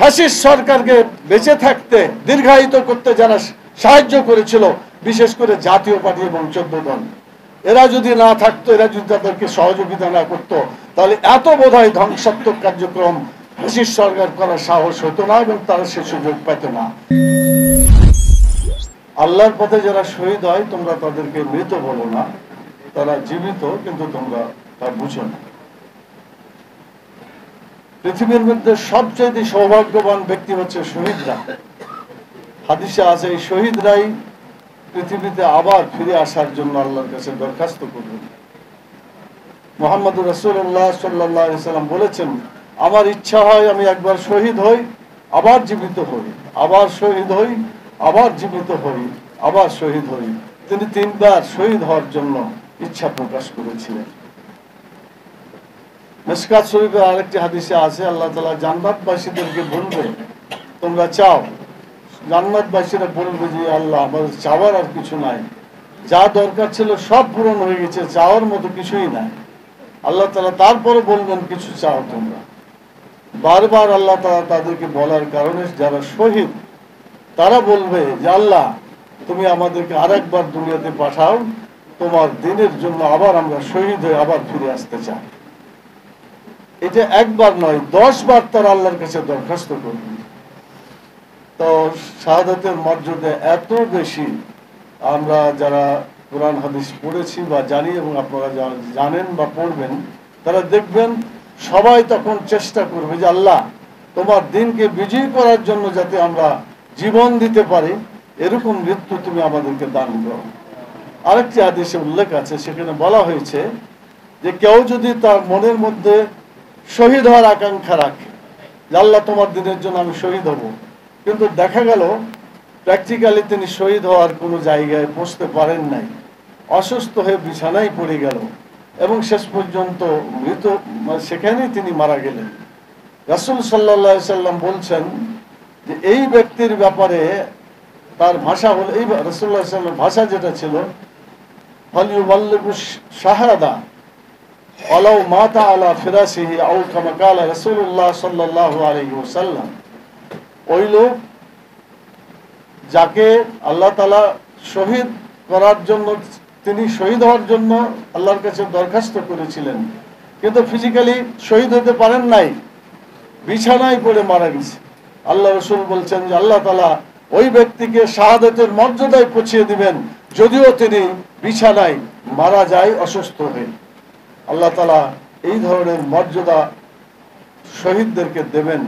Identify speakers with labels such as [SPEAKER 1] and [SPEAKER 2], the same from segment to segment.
[SPEAKER 1] Fascist সরকারকে বেঁচে থাকতে দীর্ঘায়িত করতে যারা সাহায্য করেছিল, বিশেষ করে জাতীয় পার্টি এবং 14 দল, এরা যদি না থাকতো, এরা যদি তাদেরকে সহযোগিতা না করতো, তাহলে এত বোধহয় ধ্বংসাত্মক কার্যক্রম ফ্যাসিস্ট সরকার করার সাহস হতো না এবং তারা সে সুযোগ পেত না। আল্লাহর পথে যারা শহীদ হয় তোমরা তাদেরকে মৃত বলো না, তারা জীবিত, কিন্তু তোমরা তা বুঝো না। পৃথিবীর মধ্যে সবচেয়ে সৌভাগ্যবান ব্যক্তি হচ্ছে শহীদরা। হাদিসে আছে এই শহীদরাই পৃথিবীতে আবার ফিরে আসার জন্য আল্লাহর কাছে দরখাস্ত করবেন। মুহাম্মদুর রাসূলুল্লাহ সাল্লাল্লাহু আলাইহি সাল্লাম বলেছেন, আমার ইচ্ছা হয় আমি একবার শহীদ হই, আবার জীবিত হই, আবার শহীদ হই, আবার জীবিত হই, আবার শহীদ হই। তিনি 3 বার শহীদ হওয়ার জন্য ইচ্ছা প্রকাশ করেছিলেন। মিশকাত শরীফের আরেকটি হাদিসে আছে, আল্লাহ তাআলা জান্নাতবাসীদেরকে বলবে তোমরা চাও। জান্নাতবাসীরা বলবে যে আল্লাহ আমাদের চাওয়ার আর কিছু নাই, যা দরকার ছিল সব পূরণ হয়ে গেছে, চাওয়ার মতো কিছুই নাই। আল্লাহ তাআলা তারপরে বলবেন কিছু চাও তোমরা। বারবার আল্লাহ তাআলা তাদেরকে বলার কারণে যারা শহীদ তারা বলবে যে আল্লাহ তুমি আমাদেরকে আরেকবার দুনিয়াতে পাঠাও, তোমার দিনের জন্য আবার আমরা শহীদ হয়ে আবার ফিরে আসতে চাই। এটা একবার নয়, 10 বার তারা আল্লাহর কাছে দরখাস্ত করবে। তো শাহাদাতের মর্যাদা এত বেশি, আমরা যারা কোরআন হাদিস পড়েছি বা জানি এবং আপনারা জানেন বা পড়বেন, তারা দেখবেন সবাই তখন চেষ্টা করবে যে আল্লাহ তোমার দিনকে বিজয়ী করার জন্য যাতে আমরা জীবন দিতে পারি, এরকম মৃত্যু তুমি আমাদেরকে দান করো। আরেকটি হাদিসে উল্লেখ আছে, সেখানে বলা হয়েছে যে কেউ যদি তার মনের মধ্যে শহীদ হওয়ার আকাঙ্ক্ষা রাখে যে আল্লাহ তোমার দিনের জন্য আমি শহীদ হব, কিন্তু দেখা গেল প্র্যাকটিক্যালি তিনি শহীদ হওয়ার কোনো জায়গায় পৌঁছতে পারেন নাই, অসুস্থ হয়ে বিছানায় পড়ে গেল এবং শেষ পর্যন্ত মৃত, সেখানেই তিনি মারা গেলেন। রাসূল সাল্লাল্লাহু আলাইহি সাল্লাম বলছেন যে এই ব্যক্তির ব্যাপারে তার ভাষা হল, এই রাসূলুল্লাহ সাল্লাল্লাহু আলাইহি সাল্লামের ভাষা যেটা ছিল, ফালিউবাল্লিগু শাহাদা ওয়ালাউ মাতা আলা ফিরাশিহি আও কামা ক্বালা রাসূলুল্লাহ সাল্লাল্লাহু আলাইহি ওয়াসাল্লাম, ওই লোক যাকে আল্লাহ তাআলা শহীদ করার জন্য, তিনি শহীদ হওয়ার জন্য আল্লাহর কাছে দরখাস্ত করেছিলেন, কিন্তু ফিজিক্যালি শহীদ হতে পারেন নাই, বিছানায় পড়ে মারা গেছে। আল্লাহ রাসূল বলছেন যে আল্লাহ তাআলা ওই ব্যক্তিকে শাহাদাতের মর্যাদায় পৌঁছিয়ে দিবেন, যদিও তিনি বিছানায় মারা যায় অসুস্থ হয়ে। আল্লাহ তাআলা এই ধরনের মর্যাদা শহীদদেরকে দেবেন,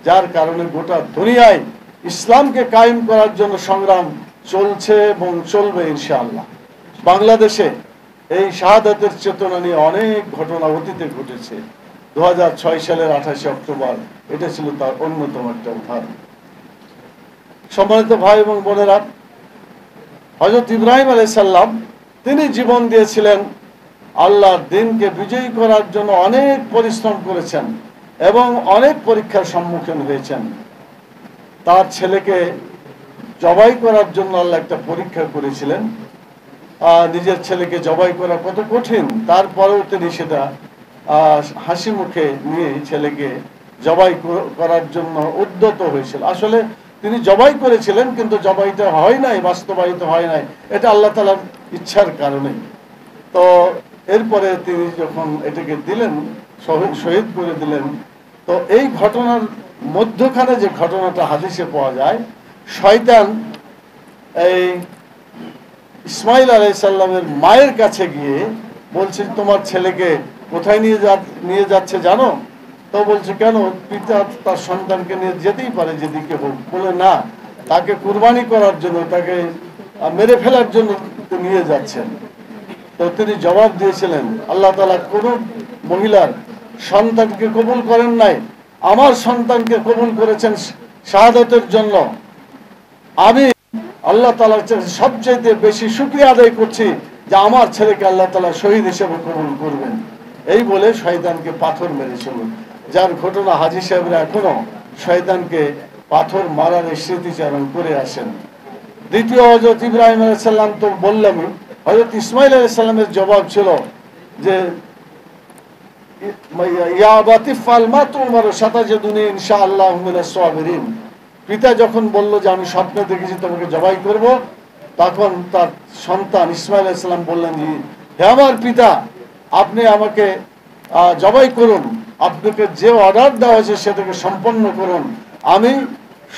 [SPEAKER 1] যার কারণে গোটা দুনিয়ায় ইসলামকে কায়েম করার জন্য সংগ্রাম চলছে এবং চলবে ইনশাআল্লাহ। বাংলাদেশে এই শাহাদাতের চেতনা নিয়ে অনেক ঘটনা অতীতে ঘটেছে। 2006 সালের 28 অক্টোবর এটা ছিল তার অন্যতম একটা উদাহরণ। সম্মানিত ভাই এবং বোনেরা, হযরত ইব্রাহিম আলাইহিস সালাম তিনি জীবন দিয়েছিলেন আল্লাহর দ্বীনকে বিজয়ী করার জন্য, অনেক পরিশ্রম করেছেন এবং অনেক পরীক্ষার সম্মুখীন হয়েছেন। তার ছেলেকে জবাই করার জন্য আল্লাহ একটা পরীক্ষা করেছিলেন। নিজের ছেলেকে জবাই করা কত কঠিন, তারপরেও তিনি সেটা হাসি মুখে নিয়ে ছেলেকে জবাই করার জন্য উদ্যত হয়েছিল। আসলে তিনি জবাই করেছিলেন, কিন্তু জবাইটা হয় নাই, বাস্তবায়িত হয় নাই, এটা আল্লাহ তাআলার ইচ্ছার কারণে। তো এরপরে তিনি যখন এটাকে দিলেন, শহীদ করে দিলেন, তো এই ঘটনার মধ্যখানে যে ঘটনাটা হাদিসে পাওয়া যায়, শয়তান এই ইসমাইল আলাইহিস সালামের মায়ের কাছে গিয়ে বলছে তোমার ছেলেকে কোথায় নিয়ে যাচ্ছে জানো? তো বলছে কেন, পিতা তার সন্তানকে নিয়ে যেতেই পারে যেদিকে হোক। বলে না, তাকে কুরবানি করার জন্য, তাকে মেরে ফেলার জন্য নিয়ে যাচ্ছেন। তো তিনি জবাব দিয়েছিলেন আল্লাহ তাআলা কোন মহিলার সন্তানকে কবুল করেন নাই, আমার সন্তানকে কবুল করেছেন শাহাদাতের জন্য। আমি আল্লাহ তাআলার সবচেয়ে বেশি শুকরিয়া আদায় করছি যে আমার ছেলেকে আল্লাহ তাআলা শহীদ হিসেবে কবুল করবেন। এই বলে শয়তানকে পাথর মেরেছিল, যার ঘটনা হাজী সাহেবরা এখনো শয়তানকে পাথর মারার স্মৃতিচারণ করে আসেন। দ্বিতীয় হযরত ইব্রাহিম আলাইহিস সালাম তো বললামই। হযরত ইসমাইল আলাইহিস সালামের জবাব ছিল যে ইয়া আবাতি ফাল মা তুমার সাতাজিদুনি ইনশাআল্লাহু মিনাস সাবিরিন। পিতা যখন বলল যে আমি স্বপ্নে দেখেছি তোমাকে জবাই করব, তখন তার সন্তান ইসমাঈল আলাইহিস সালাম বললেন যে হে আমার পিতা, আপনি আমাকে জবাই করুন, আপনাকে যে অর্ডার দেওয়া হয়েছে সেটাকে সম্পন্ন করুন, আমি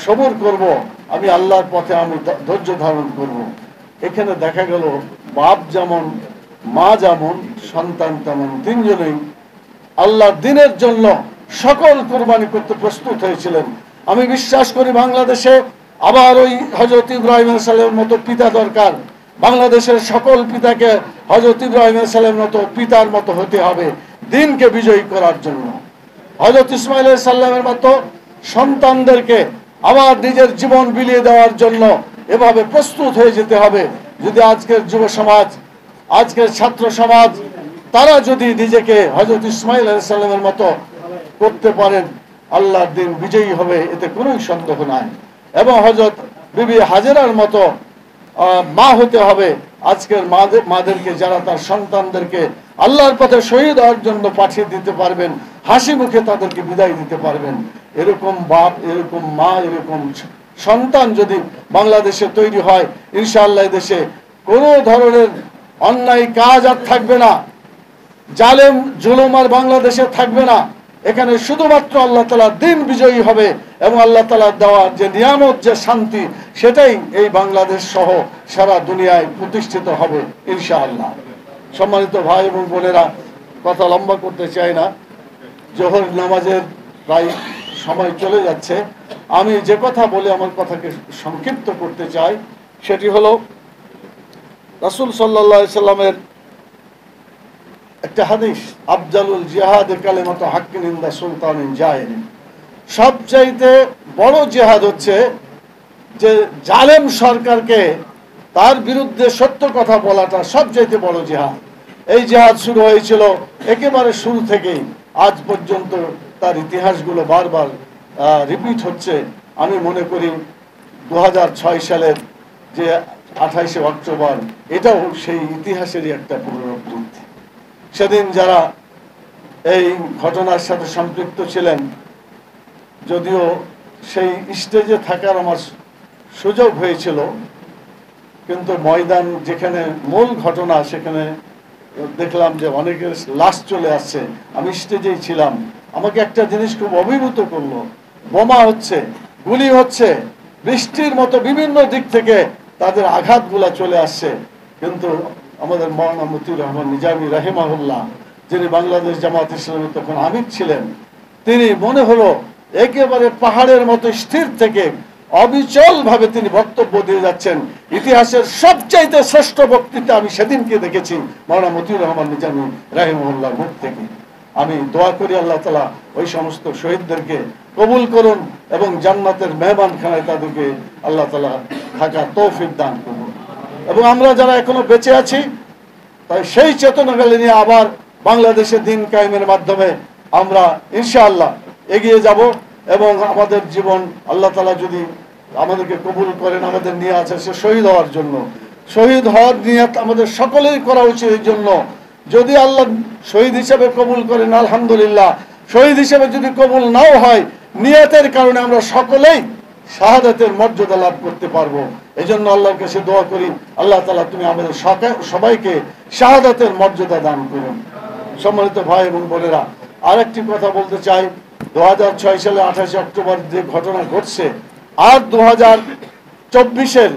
[SPEAKER 1] সবর করব, আমি আল্লাহর পথে আমি ধৈর্য ধারণ করব। এখানে দেখা গেল বাপ যেমন মা যেমন সন্তান তেমন, তিনজনেই আল্লাহর দ্বীনের জন্য সকল কুরবানি করতে প্রস্তুত হয়েছিলেন। আমি বিশ্বাস করি বাংলাদেশে আবার ওই হযরত ইব্রাহিম আলাইহিস সালামের মতো পিতা দরকার। বাংলাদেশের সকল পিতাকে হযরত ইব্রাহিম আলাইহিস সালামের মতো পিতার মতো হতে হবে দ্বীনকে বিজয়ী করার জন্য। হযরত ইসমাঈল আলাইহিস সালামের মতো সন্তানদেরকে আবার নিজের জীবন বিলিয়ে দেওয়ার জন্য এভাবে প্রস্তুত হয়ে যেতে হবে। যদি আজকের যুব সমাজ, আজকের ছাত্র সমাজ, তারা যদি নিজেকে হযরত ইসমাঈল আলাইহিস সালামের মতো করতে পারেন, আল্লাহর দ্বীন বিজয়ী হবে, এতে কোনো সন্দেহ নাই। এবং হযরত বিবি হাজেরার মতো মা হতে হবে আজকের মাদেরকে, যারা তার সন্তানদেরকে আল্লাহর পথে শহীদ হওয়ার জন্য পাঠিয়ে দিতে পারবেন, হাসি মুখে তাদেরকে বিদায় দিতে পারবেন। এরকম বাপ, এরকম মা, এরকম সন্তান যদি বাংলাদেশে তৈরি হয়, ইনশাআল্লাহ দেশে কোনো ধরনের অন্যায় কাজ আর থাকবে না, জালেম জুলুম আর বাংলাদেশে থাকবে না। এখানে শুধুমাত্র আল্লাহ তাআলার দ্বীন বিজয়ী হবে এবং আল্লাহ তাআলার দেওয়া যে নিয়ামত, যে শান্তি, সেটাই এই বাংলাদেশ সহ সারা দুনিয়ায় প্রতিষ্ঠিত হবে ইনশাআল্লাহ। সম্মানিত ভাই এবং বোনেরা, কথা লম্বা করতে চাই না, জোহর নামাজের প্রায় সময় চলে যাচ্ছে। আমি যে কথা বলে আমার কথাকে সংক্ষিপ্ত করতে চাই সেটি হলো রাসূল সাল্লাল্লাহু আলাইহি সাল্লামের একটা হাদিস, আফজালুল জিহাদ কালিমাতু হাক্কিন ইনদা সুলতানিন জাহির। সবচাইতে বড় জিহাদ হচ্ছে যে জালেম সরকারকে তার বিরুদ্ধে সত্য কথা বলাটা সবচাইতে বড় জিহাদ। এই জিহাদ শুরু হয়েছিল একেবারে শুরু থেকেই, আজ পর্যন্ত তার ইতিহাসগুলো বারবার রিপিট হচ্ছে। আমি মনে করি 2006 সালের যে 28শে অক্টোবর, এটাও সেই ইতিহাসেরই একটা পুনরাবৃত্তি। সেদিন যারা এই ঘটনার সাথে সম্পৃক্ত ছিলেন, যদিও সেই স্টেজে থাকার আমার সুযোগ হয়েছিল, কিন্তু ময়দান যেখানে মূল ঘটনা, সেখানে দেখলাম যে অনেকের লাশ চলে আসছে। আমি স্টেজেই ছিলাম, আমাকে একটা জিনিস খুব অভিভূত করলো, বোমা হচ্ছে, গুলি হচ্ছে, বৃষ্টির মতো বিভিন্ন দিক থেকে তাদের আঘাতগুলা চলে আসছে, কিন্তু আমাদের মাওলানা মতিউর রহমান নিজামী রাহিমাহুল্লাহ, যিনি বাংলাদেশ জামাত ইসলামী তখন আমির ছিলেন, তিনি মনে হলো একেবারে পাহাড়ের মতো স্থির থেকে অবিচল ভাবে তিনি বক্তব্য দিয়ে যাচ্ছেন। ইতিহাসের সবচাইতে শ্রেষ্ঠ বক্তৃতা আমি সেদিনকে দেখেছি মাওলানা মতিউর রহমান নিজামী রাহিমাহুল্লাহর মুখ থেকে। আমি দোয়া করি আল্লাহ তাআলা ওই সমস্ত শহীদদেরকে কবুল করুন এবং জান্নাতের মেহমানখানায় তাদেরকে আল্লাহ তাআলা থাকার তৌফিক দান করুন। এবং আমরা যারা এখনো বেঁচে আছি, তাই সেই চেতনাগুলি নিয়ে আবার বাংলাদেশে দিন কায়েমের মাধ্যমে আমরা ইনশাআল্লাহ এগিয়ে যাব এবং আমাদের জীবন আল্লাহ তাআলা যদি আমাদেরকে কবুল করেন, আমাদের নিয়ে আছে সে শহীদ হওয়ার জন্য। শহীদ হওয়ার নিয়ত আমাদের সকলেই করা উচিত। এই জন্য যদি আল্লাহ শহীদ হিসেবে কবুল করেন আলহামদুলিল্লাহ, শহীদ হিসেবে যদি কবুল নাও হয়, নিয়তের কারণে আমরা সকলেই শাহাদাতের মর্যাদা লাভ করতে পারবো। এই জন্য আল্লাহর কাছে দোয়া করি, আল্লাহ তাআলা তুমি আমাদের সবাইকে শাহাদাতের মর্যাদা দান করুন। সম্মানিত ভাই এবং বোনেরা, আরেকটি কথা বলতে চাই, 2006 সালে 28 অক্টোবর যে ঘটনা ঘটছে, আর 2024-এর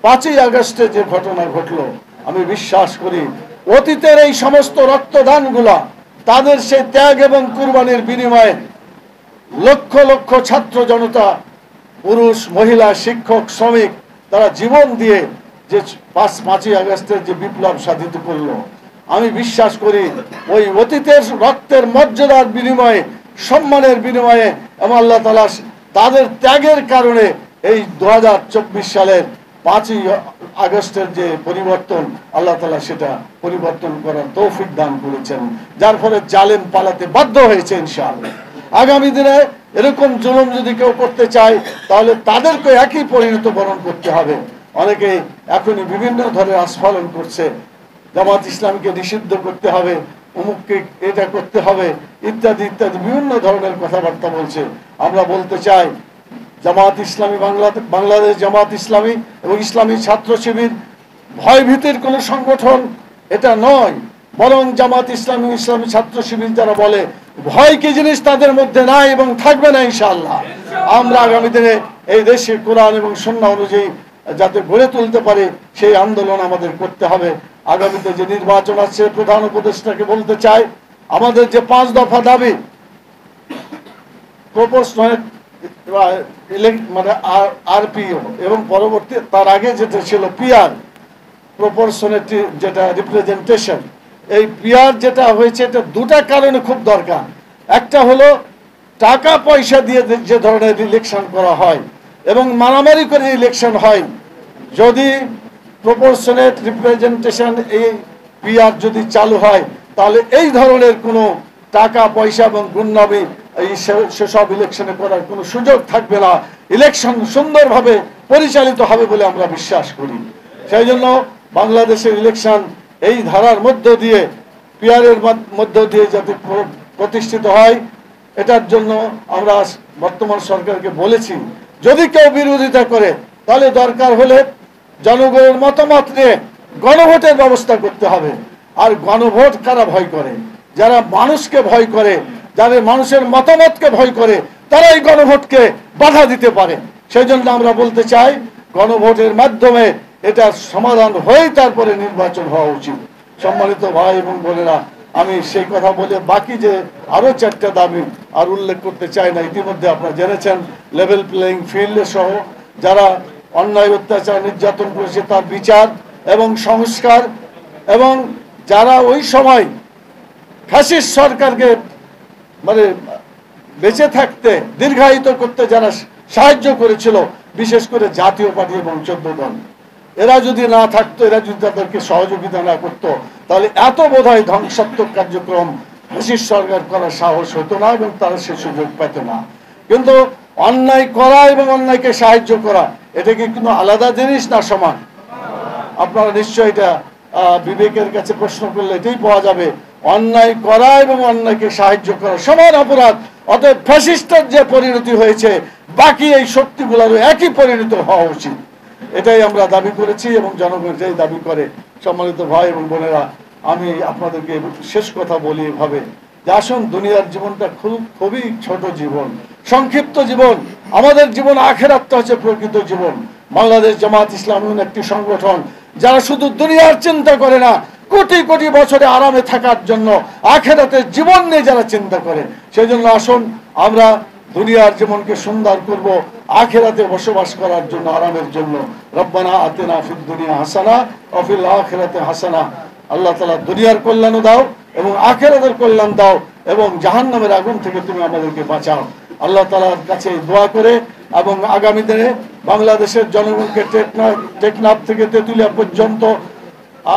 [SPEAKER 1] 5ই আগস্টে যে ঘটনা ঘটলো, আমি বিশ্বাস করি অতীতের এই সমস্ত রক্তদানগুলা, তাদের সেই ত্যাগ এবং কুরবানির বিনিময়ে লক্ষ লক্ষ ছাত্র জনতা, পুরুষ মহিলা, শিক্ষক, শ্রমিক, তারা জীবন দিয়ে যে 5ই আগস্টের যে বিপ্লব সাধিত করলো, আমি বিশ্বাস করি ওই অতীতের রক্তের মর্যাদার বিনিময়ে, সম্মানের বিনিময়ে এবং আল্লাহ তাআলা তাদের ত্যাগের কারণে এই 2024 সালের 5ই আগস্টের যে পরিবর্তন, আল্লাহ তাআলা সেটা পরিবর্তন করার তৌফিক দান করেছেন, যার ফলে জালেম পালাতে বাধ্য হয়েছে। ইনশাআল্লাহ আগামী দিনে এরকম জুলুম যদি কেউ করতে চায়, তাহলে তাদেরকে একই পরিণত বরণ করতে হবে। অনেকে এখনই বিভিন্ন ধরনের আস্ফালন করছে, জামাত ইসলামকে নিষিদ্ধ করতে হবে, অমুককে এটা করতে হবে ইত্যাদি ইত্যাদি বিভিন্ন ধরনের কথাবার্তা বলছে। আমরা বলতে চাই জামাত ইসলামী বাংলাদেশ জামাত ইসলামী এবং ইসলামী ছাত্র শিবির ভয়ভীতির কোনো সংগঠন এটা নয়, বরং জামাত ইসলামী ইসলামী ছাত্র শিবির যারা বলে ভয় কি জিনিস তাদের মধ্যে নাই এবং থাকবে না ইনশাআল্লাহ। আমরা আগামী দিনে এই দেশে কোরআন এবং সুন্নাহ অনুযায়ী যাতে গড়ে তুলতে পারে সেই আন্দোলন আমাদের করতে হবে। আগামীতে যে নির্বাচন আছে, প্রধান উপদেষ্টাকে বলতে চাই আমাদের যে 5 দফা দাবি প্রপোর্শনাল মানে আরপিও এবং পরবর্তী তার আগে যেটা ছিল পিআর প্রপোর্শনালিটি যেটা রিপ্রেজেন্টেশন, এই পিআর যেটা হয়েছে এটা দুটা কারণে খুব দরকার। একটা হলো টাকা পয়সা দিয়ে যে ধরনের ইলেকশন করা হয় এবং মারামারি করে ইলেকশন হয়, যদি প্রপোর্শনেট রিপ্রেজেন্টেশন এই পিআর যদি চালু হয় তাহলে এই ধরনের কোনো টাকা পয়সা এবং গুন্ডামি এই সেসব ইলেকশনে করার কোনো সুযোগ থাকবে না। ইলেকশন সুন্দরভাবে পরিচালিত হবে বলে আমরা বিশ্বাস করি। সেই জন্য বাংলাদেশের ইলেকশন এই ধারার মধ্য দিয়ে পিআরের মধ্য দিয়ে যাতে প্রতিষ্ঠিত হয়, এটার জন্য আমরা বর্তমান সরকারকে বলেছি যদি কেউ বিরোধিতা করে তাহলে দরকার হলে জনগণের মতামত নিয়ে গণভোটের ব্যবস্থা করতে হবে। আর গণভোট কারা ভয় করে? যারা মানুষকে ভয় করে, যারা মানুষের মতামতকে ভয় করে, তারা এই গণভোটকে বাধা দিতে পারে। সেই জন্য আমরা বলতে চাই গণভোটের মাধ্যমে এটার সমাধান হয়ে তারপরে নির্বাচন হওয়া উচিত। সম্মানিত ভাই এবং বোনেরা, আমি সেই কথা বলে বাকি যে আরো 4টা দাবি আর উল্লেখ করতে চাই না। ইতিমধ্যে আপনারা জেনেছেন লেভেল প্লেইং ফিল্ড সহ যারা অন্যায় অত্যাচার নির্যাতন করেছে তার বিচার এবং সংস্কার, এবং যারা ওই সময় ফ্যাসিস্ট সরকারকে মানে বেঁচে থাকতে দীর্ঘায়িত করতে যারা সাহায্য করেছিল, বিশেষ করে জাতীয় পার্টি এবং 14 দল, এরা যদি না থাকতো, এরা যদি তাদেরকে সহযোগিতা না করতো, তাহলে এত বোধহয় ধ্বংসাত্মক কার্যক্রম ফ্যাসিস্ট সরকার করার সাহস হতো না এবং তারা সে সুযোগ পেত না। কিন্তু অন্যায় করা এবং অন্যায়কে সাহায্য করা এটা কি কোনো আলাদা জিনিস না সমান? আপনারা নিশ্চয়ই এটা বিবেকের কাছে প্রশ্ন করলে এটাই পাওয়া যাবে। অন্যায় করা এবং অন্যায়কে সাহায্য করা সমান অপরাধ। অতএব ফ্যাসিস্টের যে পরিণতি হয়েছে বাকি এই শক্তিগুলোরও একই পরিণত হওয়া উচিত, এটাই আমরা দাবি করেছি এবং জনগণ এটাই দাবি করে। সম্মানিত ভাই এবং বোনেরা, আমি আপনাদেরকে শেষ কথা বলি এভাবে যে আসুন, দুনিয়ার জীবনটা খুবই ছোট জীবন, সংক্ষিপ্ত জীবন। আমাদের জীবন আখিরাতটা হচ্ছে প্রকৃত জীবন। বাংলাদেশ জামাত ইসলামী একটি সংগঠন যারা শুধু দুনিয়ার চিন্তা করে না, কোটি কোটি বছরে আরামে থাকার জন্য আখিরাতের জীবন নিয়ে যারা চিন্তা করে। সেই জন্য আসুন আমরা দুনিয়ার জীবনকে সুন্দর করব আখিরাতে বসবাস করার জন্য, আরামের জন্য। রব্বানা আতিনা ফিদ দুনিয়া হাসানা ওয়া ফিল আখিরাতি হাসানা। আল্লাহ তাআলা দুনিয়ার কল্যাণ দাও এবং আখিরাতের কল্যাণ দাও এবং জাহান্নামের আগুন থেকে তুমি আমাদেরকে বাঁচাও। আল্লাহ তাআলার কাছে দোয়া করে এবং আগামী দিনে বাংলাদেশের জনগণকে টেকনাফ থেকে তেতুলিয়া পর্যন্ত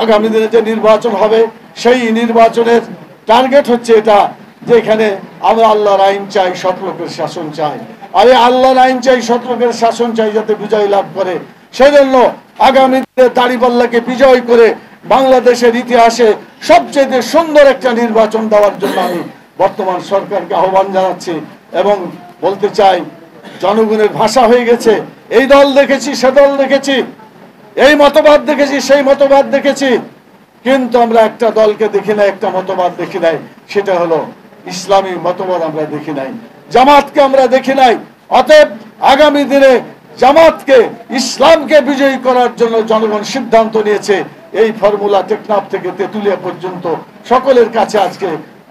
[SPEAKER 1] আগামী দিনে যে নির্বাচন হবে সেই নির্বাচনের টার্গেট হচ্ছে এটা যে এখানে আমরা আল্লাহর আইন চাই, সৎ লোকের শাসন চাই। আরে আল্লাহর আইন চাই, সৎ লোকের শাসন চাই যাতে বিজয় লাভ করে। সেজন্য আগামী দিনে দাড়িপাল্লাকে বিজয় করে বাংলাদেশের ইতিহাসে সবচেয়ে সুন্দর একটা নির্বাচন দেওয়ার জন্য আমি বর্তমান সরকারকে আহ্বান জানাচ্ছি এবং বলতে চাই জনগণের ভাষা হয়ে গেছে, এই দল দেখেছি সে দল দেখেছি, এই মতবাদ দেখেছি সেই মতবাদ দেখেছি, কিন্তু আমরা একটা দলকে দেখি নাই, একটা মতবাদ দেখি নাই, সেটা হলো ইসলামী মতবাদ আমরা দেখি নাই, জামাতকে আমরা দেখি নাই। অতএব আগামী দিনে জামাতকে, ইসলামকে বিজয়ী করার জন্য জনগণ সিদ্ধান্ত নিয়েছে। এই ফর্মুলা টেকনাফ থেকে তেতুলিয়া পর্যন্ত সকলের কাছে আজকে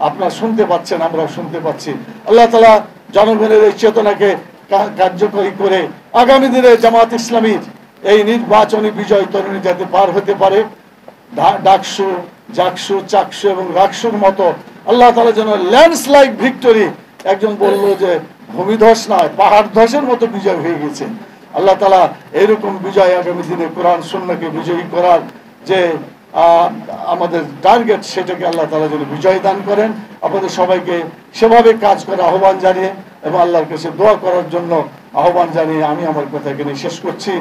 [SPEAKER 1] আপনারা শুনতে পাচ্ছেন, আমরাও শুনতে পাচ্ছি। আল্লাহ তাআলা জনগণের এই চেতনাকে কার্যকরী করে আগামী দিনে জামাত ইসলামীর এই নির্বাচনী বিজয় তরুণী যাতে পার হতে পারে, ডাকসু, জাকসু, চাকসু এবং রাকসুর মতো আল্লাহ তাআলা যেন ল্যান্ডস্লাইড ভিক্টরি, একজন বললো যে ভূমিধস নয় পাহাড় ধসের মতো বিজয় হয়ে গেছে। আল্লাহ তাআলা এইরকম বিজয় আগামী দিনে কোরআন সুন্নাহকে বিজয়ী করার যে আমাদের টার্গেট সেটাকে আল্লাহ তাআলা যেন বিজয় দান করেন। আপনাদের সবাইকে সেভাবে কাজ করে আহ্বান জানিয়ে এবং আল্লাহর কাছে দোয়া করার জন্য আহ্বান জানিয়ে আমি আমার কথা এখানে শেষ করছি।